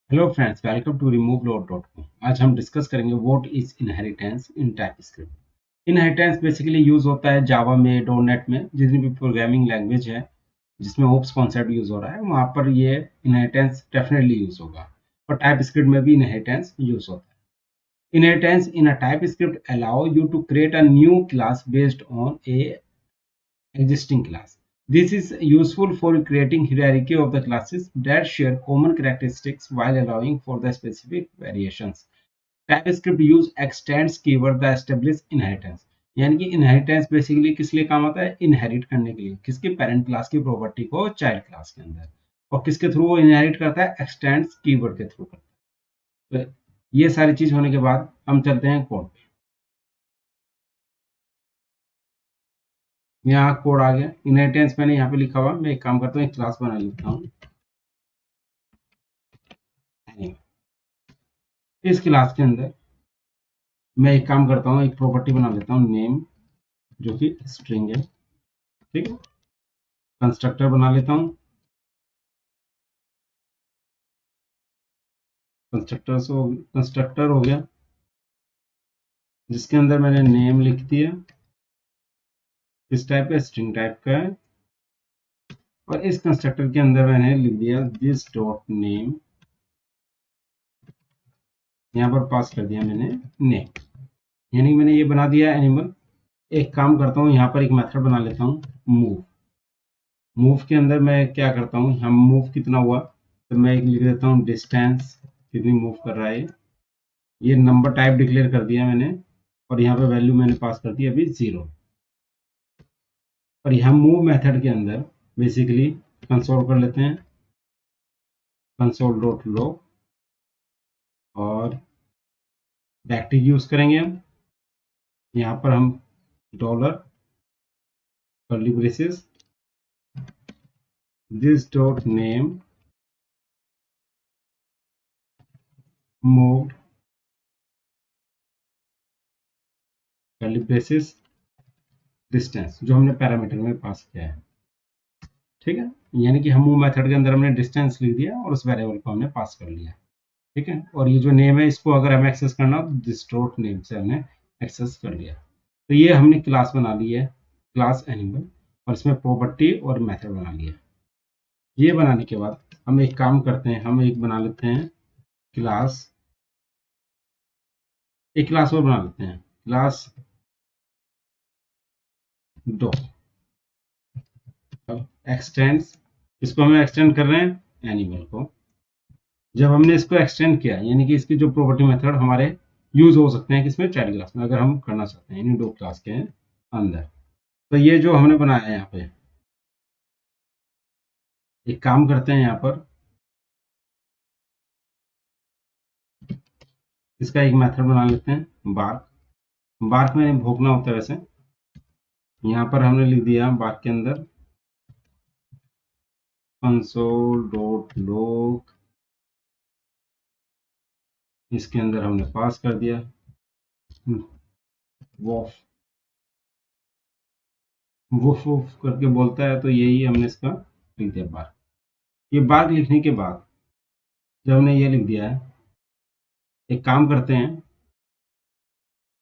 Hello friends, welcome to removeload.com। आज हम discuss करेंगे what is inheritance in TypeScript. Inheritance basically use होता है जावा में, डॉटनेट में, जितनी भी प्रोग्रामिंग लैंग्वेज है जिसमें ओप्स कॉन्सेप्ट यूज हो रहा है वहां पर ये इनहेरिटेंस डेफिनेटली यूज होगा। और टाइपस्क्रिप्ट में भी इनहेरिटेंस यूज होता है। Inheritance in a TypeScript allow you to create a new class based on a existing class. This is useful for creating hierarchy of the classes that share common characteristics while allowing for the specific variations. TypeScript use extends keyword that establish inheritance. यानी कि inheritance basically किस लिए काम आता है? Inherit करने के लिए। किसकी? पेरेंट क्लास की प्रॉपर्टी को चाइल्ड क्लास के अंदर। और किसके थ्रू वो इनहेरिट करता है? एक्सटेंड्स कीवर्ड के थ्रू करता है। तो ये सारी चीज होने के बाद हम चलते हैं कोड पे। यहाँ कोड आ गया। इनहेरिटेंस मैंने यहाँ पे लिखा हुआ। मैं एक काम करता हूँ, एक क्लास बना लेता हूँ। इस क्लास के अंदर मैं एक काम करता हूँ, एक प्रॉपर्टी बना लेता हूँ नेम, जो कि स्ट्रिंग है। ठीक है, कंस्ट्रक्टर बना लेता हूँ। कंस्ट्रक्टर हो गया जिसके अंदर मैंने नेम लिख दिया। किस टाइप का? स्ट्रिंग टाइप का है। और इस कंस्ट्रक्टर के अंदर मैंने लिख दिया दिस डॉट नेम। यहाँ पर पास कर दिया मैंने नेम, यानी मैंने ये बना दिया एनिमल। एक काम करता हूँ, यहाँ पर एक मेथड बना लेता हूँ मूव। मूव के अंदर मैं क्या करता हूँ, हम मूव कितना हुआ तो मैं एक लिख देता हूँ डिस्टेंस, कितनी मूव कर रहा है। ये नंबर टाइप डिक्लेयर कर दिया मैंने, और यहाँ पे वैल्यू मैंने पास कर दी अभी 0। और यहाँ मूव मेथड के अंदर बेसिकली कंसोल कर लेते हैं, कंसोल डॉट लॉग, और बैकटिक यूज करेंगे हम। यहाँ पर हम dollar curly braces this dot name move curly braces distance, जो हमने पैरामीटर में पास किया है। ठीक है, यानी कि हम मूव मेथड के अंदर हमने डिस्टेंस लिख दिया और उस वेरिएबल को हमने पास कर लिया। ठीक है, और ये जो नेम है इसको अगर हमें एक्सेस करना हो तो दिस डॉट नेम से हमने एक्सेस कर लिया। तो ये हमने क्लास बना ली है, क्लास एनिमल, और इसमें प्रॉपर्टी और मेथड बना लिया। ये बनाने के बाद हम एक काम करते हैं, हम एक बना लेते हैं क्लास, एक क्लास और बना लेते हैं क्लास डॉ एक्सटेंड्स। इसको हमें एक्सटेंड कर रहे हैं एनिमल को। जब हमने इसको एक्सटेंड किया, यानी कि इसकी जो प्रॉपर्टी मेथड हमारे यूज हो सकते हैं किसमें? चाइल्ड क्लास में, अगर हम करना चाहते हैं यानी डॉ क्लास के अंदर। तो ये जो हमने बनाया है यहाँ पे, एक काम करते हैं, यहाँ पर इसका एक मेथड बना लेते हैं बार्क। बार्क में भोगना होता है वैसे। यहाँ पर हमने लिख दिया बार्क के अंदर कंसोल डॉट लॉग, इसके अंदर हमने पास कर दिया वॉफ। वुफ वुफ करके बोलता है, तो यही हमने इसका लिख दिया बार्क। ये बार्क लिखने के बाद जब हमने ये लिख दिया है, एक काम करते हैं,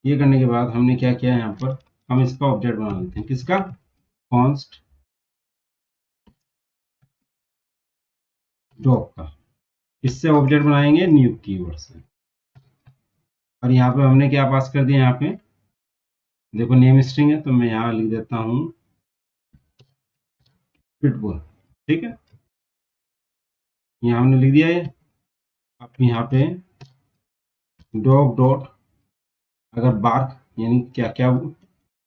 ये करने के बाद हमने क्या किया, यहाँ पर हम इसका ऑब्जेक्ट बना लेते हैं। किसका? कॉन्स्ट डॉग का। इससे ऑब्जेक्ट बनाएंगे न्यू कीवर्ड से। और यहाँ पे हमने क्या पास कर दिया, यहाँ पे देखो नेम स्ट्रिंग है, तो मैं यहाँ लिख देता हूँ पिटबुल। ठीक है, यहाँ हमने लिख दिया ये। अब यहाँ पे डॉग डॉट अगर बार्क, यानी क्या क्या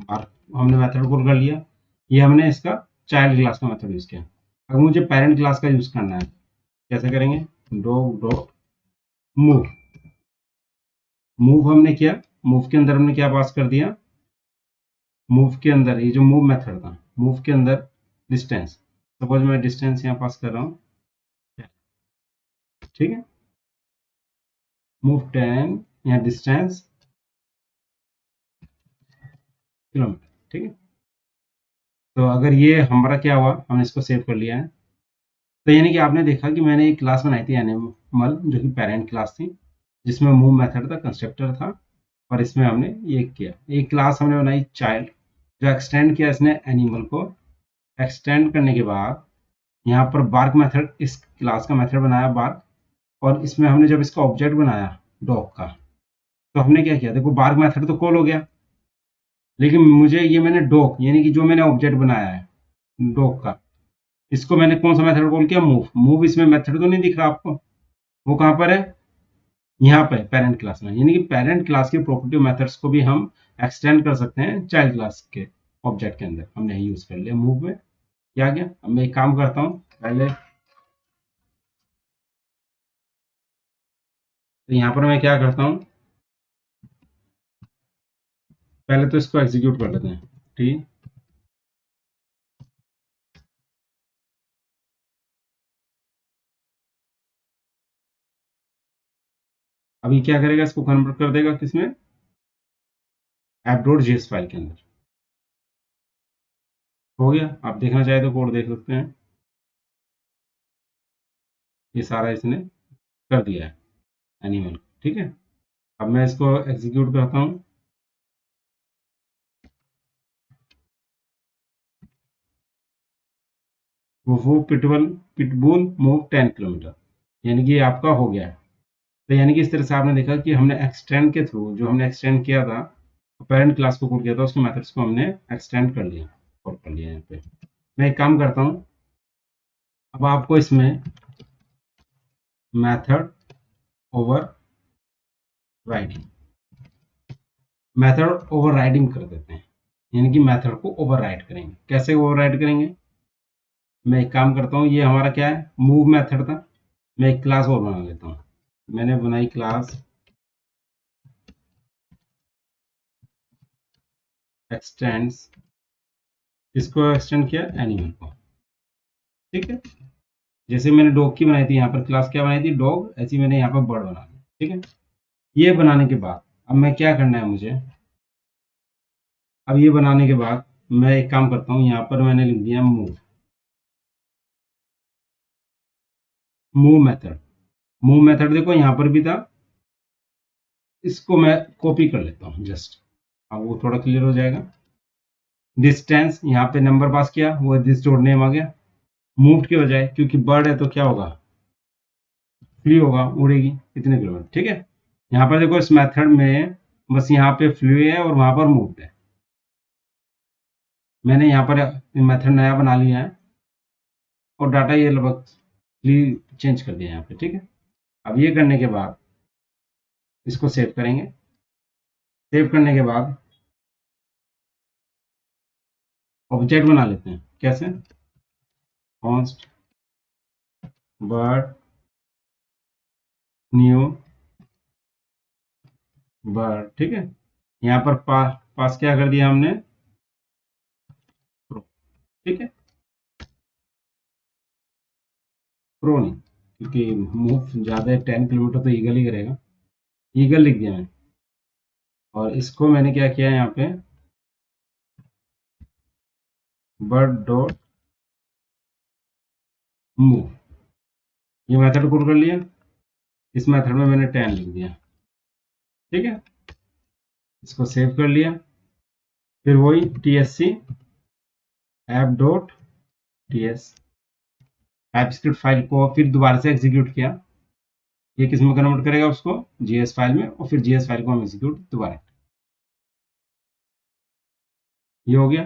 बार्क हमने मेथड कॉल कर लिया। ये हमने इसका चाइल्ड क्लास का मेथड यूज किया। अगर मुझे पेरेंट क्लास का यूज करना है, कैसे करेंगे? Dog dot move. मूव हमने किया, मूव के अंदर हमने क्या पास कर दिया, मूव के अंदर ये जो मूव मेथड था, मूव के अंदर डिस्टेंस, सपोज मैं डिस्टेंस यहाँ पास कर रहा हूँ। ठीक है, मूव 10, यहाँ डिस्टेंस किलोमीटर। ठीक है, तो अगर ये हमारा क्या हुआ, हमने इसको सेव कर लिया है। तो यानी कि आपने देखा कि मैंने एक क्लास बनाई थी एनिमल, जो कि पेरेंट क्लास थी, जिसमें मूव मेथड था, कंस्ट्रक्टर था, और इसमें हमने ये किया। एक क्लास हमने बनाई चाइल्ड, जो एक्सटेंड किया इसने एनिमल को। एक्सटेंड करने के बाद यहाँ पर बार्क मेथड, इस क्लास का मेथड बनाया बार्क, और इसमें हमने जब इसका ऑब्जेक्ट बनाया डॉग का, तो हमने क्या किया, देखो बार्क मेथड तो कॉल हो गया, लेकिन मुझे ये मैंने डॉग, यानी कि जो मैंने ऑब्जेक्ट बनाया है डॉग का, इसको मैंने कौन सा मेथड कॉल किया, मूव। मूव इसमें मेथड तो नहीं दिख रहा आपको, वो कहाँ पर है, यहाँ पे पेरेंट क्लास में। यानी कि पेरेंट क्लास की प्रॉपर्टी मेथड्स को भी हम एक्सटेंड कर सकते हैं चाइल्ड क्लास के ऑब्जेक्ट के अंदर। हमने यही यूज कर लिया मूव में। क्या गया, अब मैं एक काम करता हूँ पहले, तो यहाँ पर मैं क्या करता हूँ, पहले तो इसको एग्जीक्यूट कर लेते हैं। ठीक, अभी क्या करेगा, इसको कन्वर्ट कर देगा किसमें, app.js फाइल के अंदर। हो गया, आप देखना चाहे तो कोड देख सकते हैं, ये सारा इसने कर दिया है एनिमल। ठीक है, अब मैं इसको एग्जीक्यूट करता हूँ। वो पिटबुल मूव 10 किलोमीटर, यानी कि ये आपका हो गया है। तो यानी कि इस तरह से आपने देखा कि हमने एक्सटेंड के थ्रू, जो हमने एक्सटेंड किया था, पेरेंट क्लास को कॉल किया था, उसके मेथड्स को हमने एक्सटेंड कर लिया, कॉल कर लिया यहाँ पे। मैं एक काम करता हूँ, अब आपको इसमें method over riding, method over riding कर देते हैं, यानी कि मेथड को ओवर राइड करेंगे। कैसे ओवर राइड करेंगे, मैं एक काम करता हूँ, ये हमारा क्या है, मूव मेथड था, मैं एक क्लास और बना लेता हूँ। मैंने बनाई क्लास एक्सटेंड्स, किसको एक्सटेंड किया, एनिमल को। ठीक है, जैसे मैंने डॉग की बनाई थी, यहाँ पर क्लास क्या बनाई थी, डॉग, ऐसी मैंने यहाँ पर बर्ड बना दी। ठीक है, ये बनाने के बाद अब मैं क्या करना है मुझे, अब ये बनाने के बाद मैं एक काम करता हूँ, यहाँ पर मैंने लिख दिया move, move method. Move method देखो यहाँ पर भी था, इसको मैं कॉपी कर लेता हूँ जस्ट, अब वो थोड़ा क्लियर हो जाएगा। डिस्टेंस, यहाँ पे नंबर पास किया, वो दिस डॉट नेम आ गया। मूव्ड के बजाय, क्योंकि बर्ड है तो क्या होगा, फ्ली होगा, उड़ेगी कितने किलोमीटर। ठीक है, यहाँ पर देखो इस मेथड में बस यहाँ पे फ्ली है और वहां पर मूव्ड है। मैंने यहाँ पर मेथड नया बना लिया है, और डाटा ये लगभग फ्ली चेंज कर दिया यहाँ पे। ठीक है, अब ये करने के बाद इसको सेव करेंगे। सेव करने के बाद ऑब्जेक्ट बना लेते हैं। कैसे, कॉन्स्ट बर्ड न्यू बर्ड। ठीक है, यहाँ पर पास क्या कर दिया हमने, प्रो। ठीक है, प्रो नहीं, क्योंकि मूव ज़्यादा है, 10 किलोमीटर तो ईगल ही करेगा, ईगल लिख दिया मैंने। और इसको मैंने क्या किया यहाँ पे, बर्ड डॉट मूव, ये मेथड कॉल कर लिया। इस मेथड में मैंने 10 लिख दिया। ठीक है, इसको सेव कर लिया। फिर वही TSC app dot ts type script file को फिर दोबारा से एग्जीक्यूट किया। ये किस में कन्वर्ट करेगा उसको, GS फाइल में, और फिर GS फाइल को हम एग्जीक्यूट दोबारा। ये हो गया।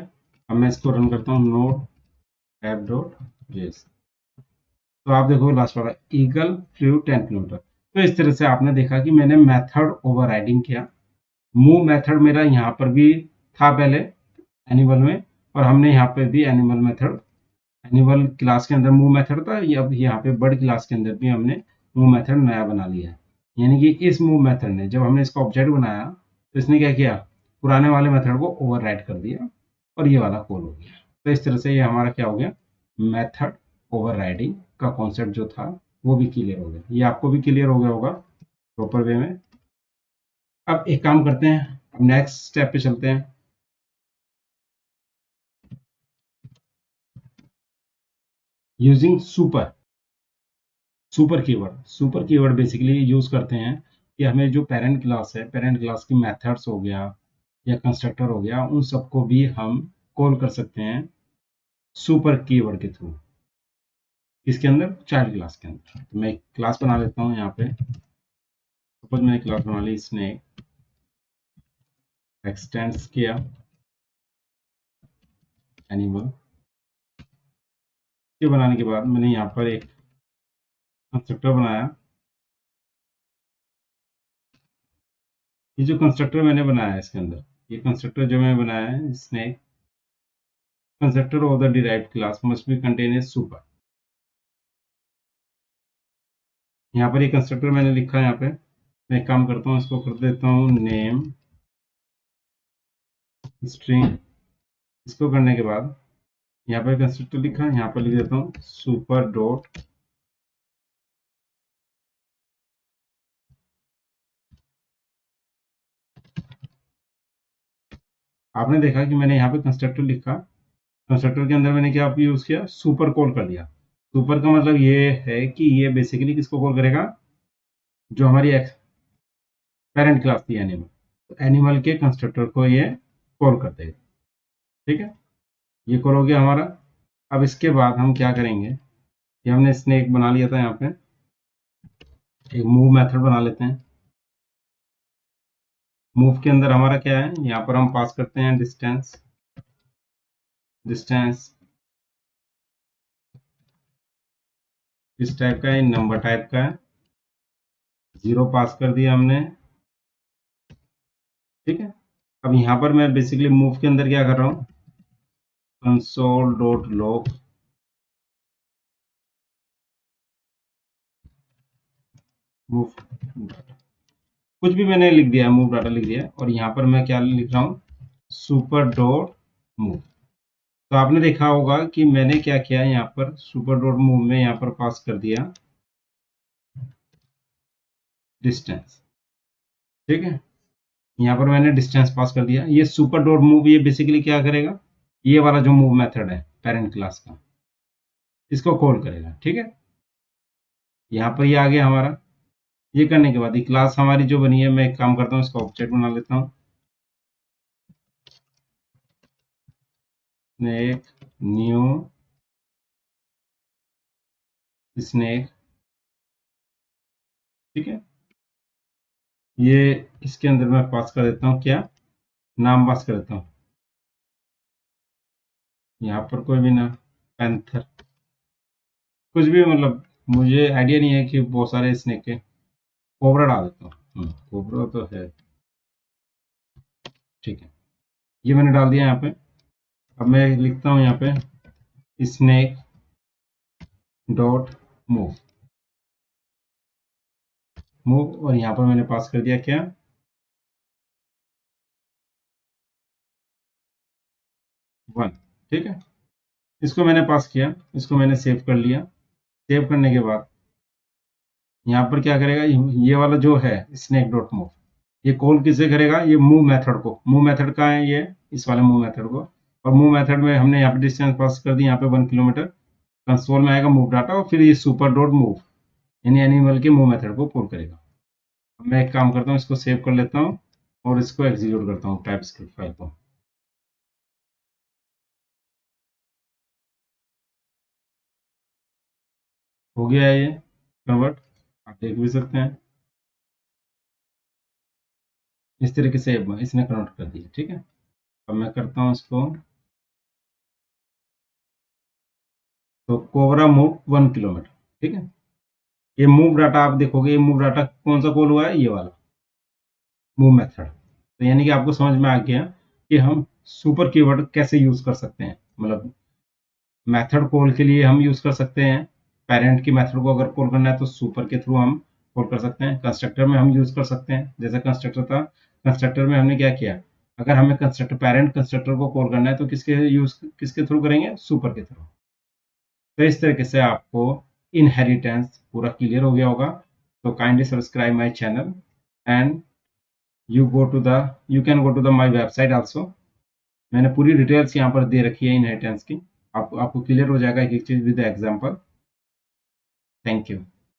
अब मैं इसको रन करता हूँ, नोट ऐप डॉट जेएस, तो आप देखो लास्ट वाला ईगल फ्लू 10 किलोमीटर। तो इस तरह से आपने देखा कि मैंने मेथड ओवरराइडिंग किया। मूव मेथड मेरा यहाँ पर भी था पहले एनिमल में, और हमने यहाँ पे भी एनिमल मेथड, एनिमल क्लास के अंदर मूव मेथड था, ये अब यहाँ पे बर्ड क्लास के अंदर भी हमने मूव मेथड नया बना लिया है। यानी कि इस मूव मेथड ने, जब हमने इसका ऑब्जेक्ट बनाया, तो इसने क्या किया, पुराने वाले मेथड को ओवरराइड कर दिया, और ये वाला कॉल हो गया। तो इस तरह से ये हमारा क्या हो गया, मेथड ओवरराइडिंग का कॉन्सेप्ट जो था वो भी क्लियर हो गया। ये आपको भी क्लियर हो गया होगा प्रॉपर वे में। अब एक काम करते हैं, अब नेक्स्ट स्टेप पे चलते हैं, using super. Super keyword basically use करते हैं कि हमें जो पेरेंट क्लास है, पेरेंट क्लास की मेथड्स हो गया या कंस्ट्रक्टर हो गया, उन सबको भी हम कॉल कर सकते हैं सुपर कीवर्ड के थ्रू। इसके अंदर चाइल्ड क्लास के अंदर तो मैं एक क्लास बना लेता हूँ यहाँ पे। सपोज मैंने क्लास बना ली, इसने एक्सटेंड्स किया एनिमल के बनाने के बाद मैंने यहाँ पर एक कंस्ट्रक्टर बनाया। ये जो कंस्ट्रक्टर मैंने बनाया है इसके अंदर, ये कंस्ट्रक्टर जो मैं बनाया है, snake constructor of the derived class must be contain a super. यहाँ पर ये कंस्ट्रक्टर मैंने लिखा है। यहाँ पे मैं एक काम करता हूँ, इसको कर देता हूँ नेम स्ट्रिंग। इसको करने के बाद यहाँ पर कंस्ट्रक्टर लिखा है, यहाँ पर लिख देता हूँ सुपर डॉट आपने देखा कि मैंने यहाँ पे कंस्ट्रक्टर लिखा, कंस्ट्रक्टर के अंदर मैंने क्या यूज किया, सुपर कॉल कर लिया। सुपर का मतलब ये है कि ये बेसिकली किसको कॉल करेगा, जो हमारी पेरेंट क्लास थी एनिमल, तो एनिमल के कंस्ट्रक्टर को ये कॉल कर देगा। ठीक है, ये कॉल हो गया हमारा। अब इसके बाद हम क्या करेंगे, ये हमने स्नेक बना लिया था, यहाँ पे एक मूव मेथड बना लेते हैं। मूव के अंदर हमारा क्या है, यहाँ पर हम पास करते हैं डिस्टेंस। डिस्टेंस किस टाइप का है, नंबर टाइप का है। 0 पास कर दिया हमने। ठीक है, अब यहाँ पर मैं बेसिकली मूव के अंदर क्या कर रहा हूँ, कंसोल डॉट लॉग मूव, कुछ भी मैंने लिख दिया, मूव डाटा लिख दिया, और यहाँ पर मैं क्या लिख रहा हूँ, सुपर डॉट मूव। तो आपने देखा होगा कि मैंने क्या किया, यहाँ पर सुपर डॉट मूव में यहाँ पर पास कर दिया डिस्टेंस। ठीक है, यहाँ पर मैंने डिस्टेंस पास कर दिया। ये सुपर डॉट मूव ये बेसिकली क्या करेगा, ये वाला जो मूव मेथड है पेरेंट क्लास का, इसको कॉल करेगा। ठीक है, यहाँ पर ये आ गया हमारा। ये करने के बाद ये क्लास हमारी जो बनी है, मैं एक काम करता हूँ, इसका ऑब्जेक्ट बना लेता हूँ, स्नेक न्यू स्नेक। ठीक है, ये इसके अंदर मैं पास कर देता हूँ, क्या नाम पास कर देता हूँ, यहाँ पर कोई भी ना, पैंथर, कुछ भी, मतलब मुझे आइडिया नहीं है कि बहुत सारे स्नेक के, कोबरा डाल देता हूँ। कोबरा तो है। ठीक है, ये मैंने डाल दिया यहाँ पे। अब मैं लिखता हूँ यहाँ पे स्नेक डॉट मूव मूव, और यहाँ पर मैंने पास कर दिया क्या, 1। ठीक है, इसको मैंने पास किया, इसको मैंने सेव कर लिया। सेव करने के बाद यहाँ पर क्या करेगा, ये वाला जो है स्नेक डॉट मूव, ये कॉल किसे करेगा, ये मूव मेथड को। मूव मेथड का है ये, इस वाले मूव मेथड को। और मूव मेथड में हमने यहाँ पे डिस्टेंस पास कर दी, यहाँ पे 1 किलोमीटर। कंसोल में आएगा मूव डाटा, और फिर ये सुपर डॉट मूव यानी एनिमल के मूव मेथड को कॉल करेगा। अब मैं एक काम करता हूँ, इसको सेव कर लेता हूँ और इसको एग्जीक्यूट करता हूँ टाइप स्क्रिप्ट फाइल को। हो गया है ये कन्वर्ट, आप देख भी सकते हैं। इस तरीके से इसने कन्वर्ट कर दिया। ठीक है, अब मैं करता हूँ इसको, तो कोबरा मूव 1 किलोमीटर। ठीक है, ये मूव डाटा आप देखोगे, ये मूव डाटा कौन सा कॉल हुआ है, ये वाला मूव मेथड। तो यानी कि आपको समझ में आ गया कि हम सुपर कीवर्ड कैसे यूज कर सकते हैं। मतलब मेथड कॉल के लिए हम यूज कर सकते हैं, पेरेंट की मेथड को अगर कॉल करना है तो सुपर के थ्रू हम कॉल कर सकते हैं। कंस्ट्रक्टर में हम यूज कर सकते हैं, जैसे कंस्ट्रक्टर था, कंस्ट्रक्टर में हमने क्या किया, अगर हमें कंस्ट्रक्टर पेरेंट कंस्ट्रक्टर को कॉल करना है तो किसके थ्रू करेंगे, सुपर के थ्रू। तो इस तरीके से आपको इनहेरिटेंस पूरा क्लियर हो गया होगा। तो kindly subscribe my channel and you can go to the my website also। मैंने पूरी डिटेल्स यहाँ पर दे रखी है इनहेरिटेंस की। आपको क्लियर हो जाएगा एक एक चीज विद एग्जांपल। Thank you.